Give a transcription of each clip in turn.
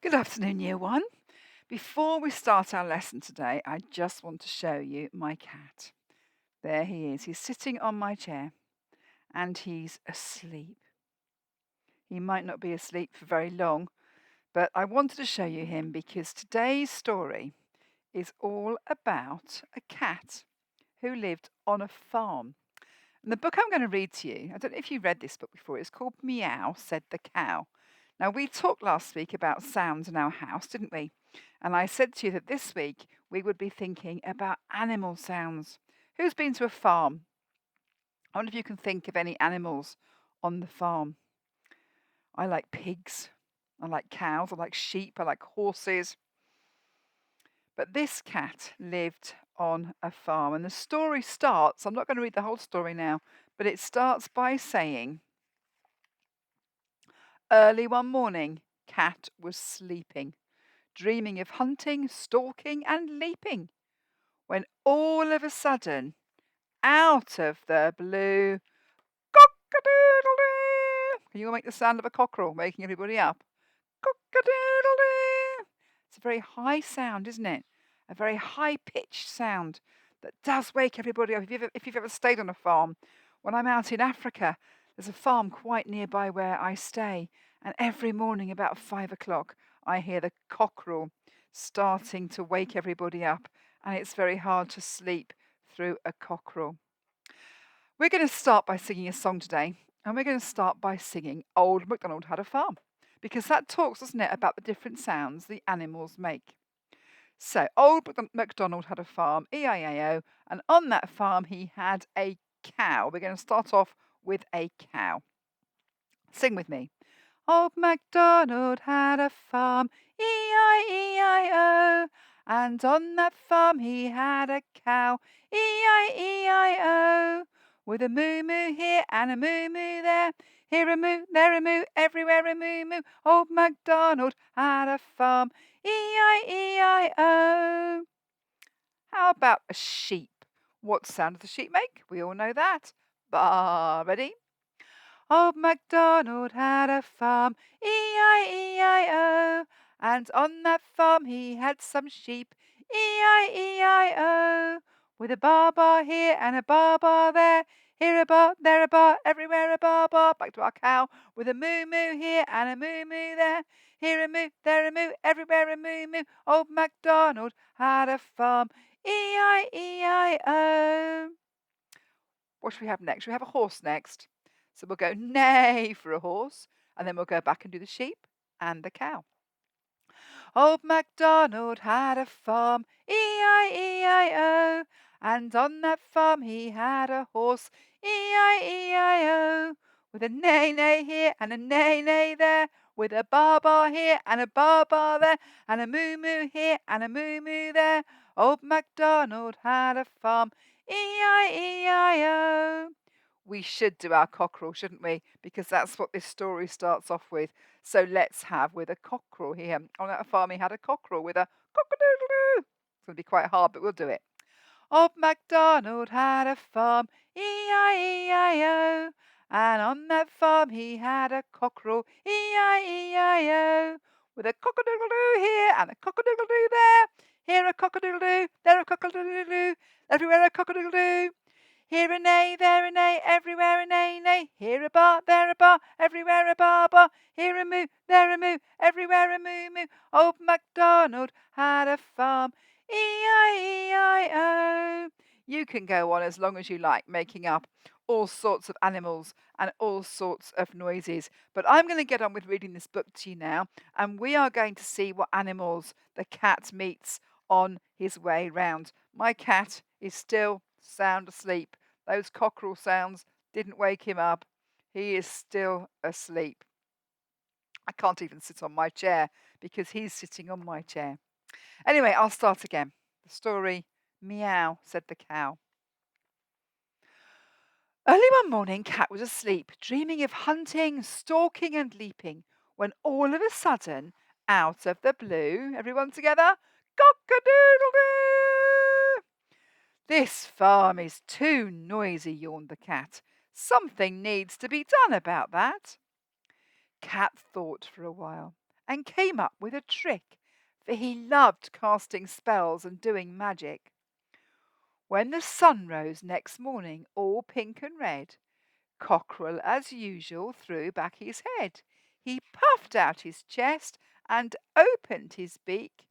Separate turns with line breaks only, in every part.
Good afternoon, Year One. Before we start our lesson today, I just want to show you my cat. There he is. He's sitting on my chair and he's asleep. He might not be asleep for very long, but I wanted to show you him because today's story is all about a cat who lived on a farm. And the book I'm going to read to you, I don't know if you read this book before, it's called Meow, Said the Cow. Now, we talked last week about sounds in our house, didn't we? And I said to you that this week we would be thinking about animal sounds. Who's been to a farm? I wonder if you can think of any animals on the farm. I like pigs. I like cows. I like sheep. I like horses. But this cat lived on a farm. And the story starts, I'm not going to read the whole story now, but it starts by saying, early one morning, Cat was sleeping, dreaming of hunting, stalking, and leaping, when all of a sudden, out of the blue, cock-a-doodle-doo! Can you all make the sound of a cockerel waking everybody up? Cock-a-doodle-doo! It's a very high sound, isn't it? A very high-pitched sound that does wake everybody up. If you've ever stayed on a farm, when I'm out in Africa, there's a farm quite nearby where I stay, and every morning about 5 o'clock, I hear the cockerel starting to wake everybody up, and it's very hard to sleep through a cockerel. We're going to start by singing a song today, and we're going to start by singing Old MacDonald Had a Farm, because that talks, doesn't it, about the different sounds the animals make. So, Old MacDonald had a farm, E-I-A-O, and on that farm he had a cow. We're going to start off with a cow. Sing with me. Old MacDonald had a farm, E-I-E-I-O, and on that farm he had a cow, E-I-E-I-O, with a moo-moo here and a moo-moo there, here a moo, there a moo, everywhere a moo-moo. Old MacDonald had a farm, E-I-E-I-O. How about a sheep? What sound does a sheep make? We all know that. Ba, ready? Old MacDonald had a farm, E-I-E-I-O, and on that farm he had some sheep, E-I-E-I-O, with a baa-baa here and a baa-baa there, here a baa, there a baa, everywhere a baa-baa. Back to our cow, with a moo-moo here and a moo-moo there, here a moo, there a moo, everywhere a moo-moo. Old MacDonald had a farm, E-I-E-I-O. What should we have next? Should we have a horse next? So we'll go neigh for a horse, and then we'll go back and do the sheep and the cow. Old MacDonald had a farm, E-I-E-I-O, and on that farm he had a horse, E-I-E-I-O, with a neigh-neigh here and a neigh-neigh there, with a baa-baa here and a baa-baa there, and a moo-moo here and a moo-moo there. Old MacDonald had a farm, E-I-E-I-O. We should do our cockerel, shouldn't we? Because that's what this story starts off with. So let's have with a cockerel here. On that farm, he had a cockerel with a cock-a-doodle-doo. It's going to be quite hard, but we'll do it. Old MacDonald had a farm, E-I-E-I-O, and on that farm he had a cockerel, E-I-E-I-O, with a cock-a-doodle-doo here and a cock-a-doodle-doo there. Here a cock-a-doodle-doo, there a cock-a-doodle-doo, everywhere a cock-a-doodle-doo. Here a neigh, there a neigh, everywhere a neigh, neigh. Here a bar, there a bar, everywhere a bar, bar. Here a moo, there a moo, everywhere a moo, moo. Old MacDonald had a farm, E-I-E-I-O. You can go on as long as you like, making up all sorts of animals and all sorts of noises. But I'm going to get on with reading this book to you now, and we are going to see what animals the cat meets on his way round. My cat is still sound asleep. Those cockerel sounds didn't wake him up. He is still asleep. I can't even sit on my chair because he's sitting on my chair. Anyway, I'll start again. The story, Meow, said the cow. Early one morning, Cat was asleep, dreaming of hunting, stalking, and leaping, when all of a sudden, out of the blue, everyone together, cock-a-doodle-doo! This farm is too noisy, yawned the cat. Something needs to be done about that. Cat thought for a while, and came up with a trick, for he loved casting spells and doing magic. When the sun rose next morning, all pink and red, Cockerel, as usual, threw back his head. He puffed out his chest and opened his beak,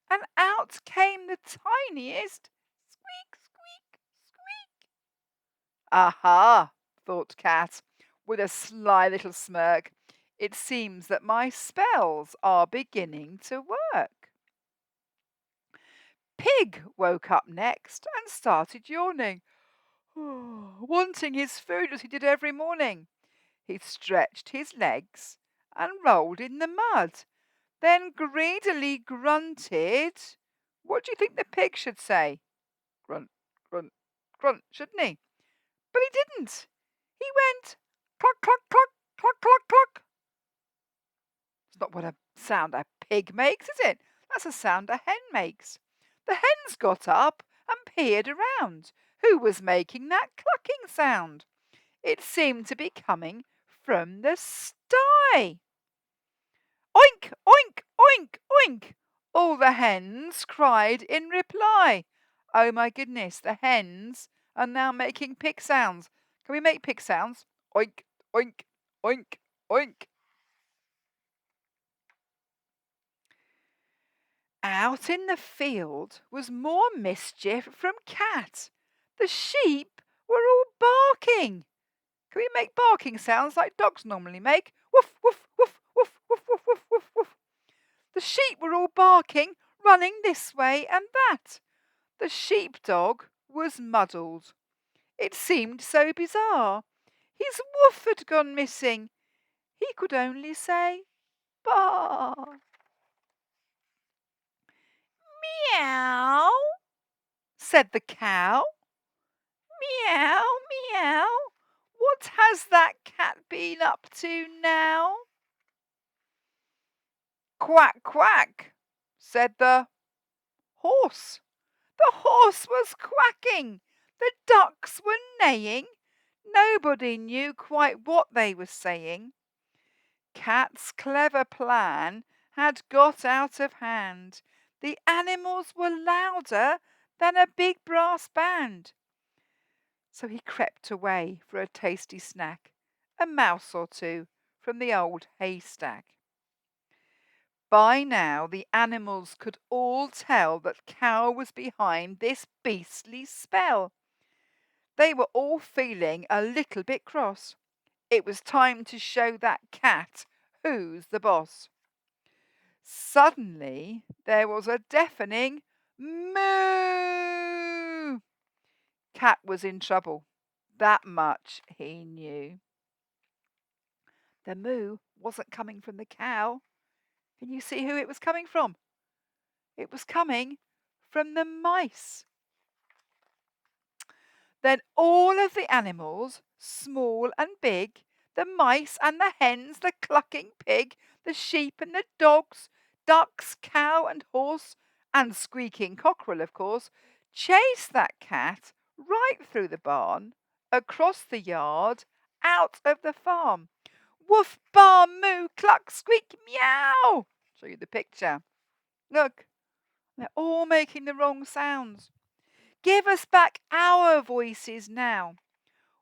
and out came the tiniest squeak, squeak, squeak. Aha, thought Cat, with a sly little smirk. It seems that my spells are beginning to work. Pig woke up next and started yawning, wanting his food as he did every morning. He stretched his legs and rolled in the mud, then greedily grunted. What do you think the pig should say? Grunt, grunt, grunt, shouldn't he? But he didn't. He went cluck, cluck, cluck, cluck, cluck, cluck. It's not what a sound a pig makes, is it? That's a sound a hen makes. The hens got up and peered around. Who was making that clucking sound? It seemed to be coming from the sty. Oink, oink, oink, oink! All the hens cried in reply. Oh my goodness, the hens are now making pig sounds. Can we make pig sounds? Oink, oink, oink, oink. Out in the field was more mischief from Cat. The sheep were all barking. Can we make barking sounds like dogs normally make? Woof, woof, woof, woof, woof, woof, woof, woof, woof. The sheep were all barking, running this way and that. The sheepdog was muddled. It seemed so bizarre. His woof had gone missing. He could only say, "Baa." "Meow," said the cow. "Meow, meow. What has that cat been up to now?" "Quack, quack," said the horse. The horse was quacking. The ducks were neighing. Nobody knew quite what they were saying. Cat's clever plan had got out of hand. The animals were louder than a big brass band. So he crept away for a tasty snack, a mouse or two from the old haystack. By now the animals could all tell that Cow was behind this beastly spell. They were all feeling a little bit cross. It was time to show that cat who's the boss. Suddenly there was a deafening moo. Cat was in trouble. That much he knew. The moo wasn't coming from the cow. Can you see who it was coming from? It was coming from the mice. Then all of the animals, small and big, the mice and the hens, the clucking pig, the sheep and the dogs, ducks, cow and horse, and squeaking cockerel, of course, chased that cat right through the barn, across the yard, out of the farm. Woof, bar, moo, cluck, squeak, meow. Show you the picture. Look, they're all making the wrong sounds. Give us back our voices now.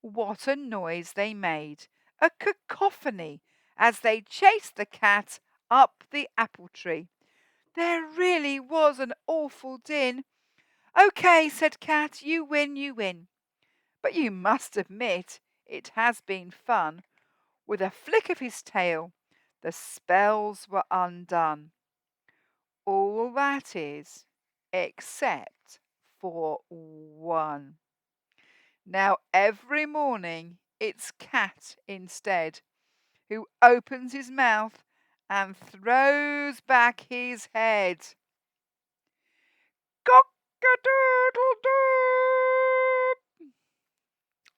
What a noise they made, a cacophony, as they chased the cat up the apple tree. There really was an awful din. "OK," said Cat, "you win, you win. But you must admit it has been fun." With a flick of his tail, the spells were undone. All that is, except for one. Now every morning it's Cat instead who opens his mouth and throws back his head. Cock-a-doodle-doo!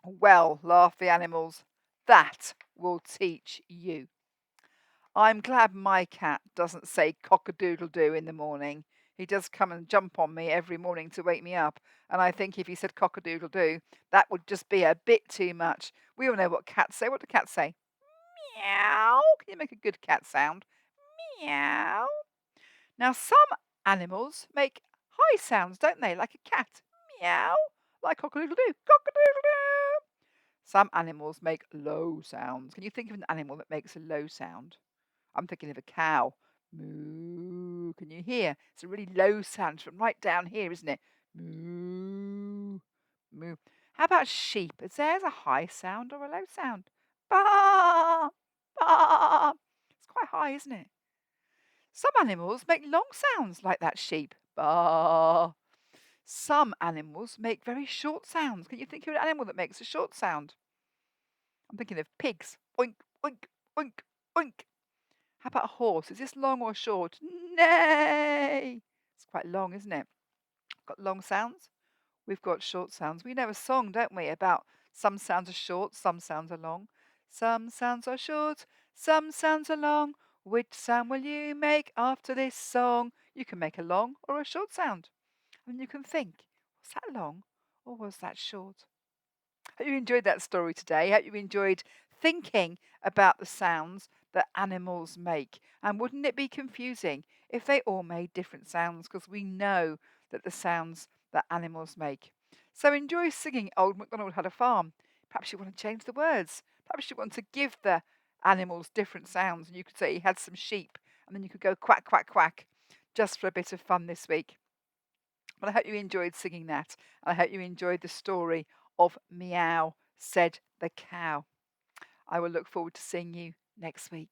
Well, laughed the animals, that will teach you. I'm glad my cat doesn't say cock-a-doodle-doo in the morning. He does come and jump on me every morning to wake me up. And I think if he said cock-a-doodle-doo, that would just be a bit too much. We all know what cats say. What do cats say? Meow. Can you make a good cat sound? Meow. Now, some animals make high sounds, don't they? Like a cat. Meow. Like cock-a-doodle-doo. Cock-a-doodle-doo. Some animals make low sounds. Can you think of an animal that makes a low sound? I'm thinking of a cow. Moo. Can you hear? It's a really low sound from right down here, isn't it? Moo. Moo. How about sheep? Is theirs a high sound or a low sound? Ba. Ba. It's quite high, isn't it? Some animals make long sounds like that sheep. Ba. Some animals make very short sounds. Can you think of an animal that makes a short sound? I'm thinking of pigs. Oink, oink, oink, oink. How about a horse? Is this long or short? Neigh. It's quite long, isn't it? Got long sounds. We've got short sounds. We know a song, don't we, about some sounds are short, some sounds are long. Some sounds are short, some sounds are long. Which sound will you make after this song? You can make a long or a short sound. And you can think, was that long or was that short? Hope you enjoyed that story today. Hope you enjoyed thinking about the sounds that animals make. And wouldn't it be confusing if they all made different sounds? Because we know that the sounds that animals make. So enjoy singing Old MacDonald Had a Farm. Perhaps you want to change the words. Perhaps you want to give the animals different sounds. And you could say he had some sheep. And then you could go quack, quack, quack, just for a bit of fun this week. But I hope you enjoyed singing that. And I hope you enjoyed the story of Meow, said the cow. I will look forward to seeing you next week.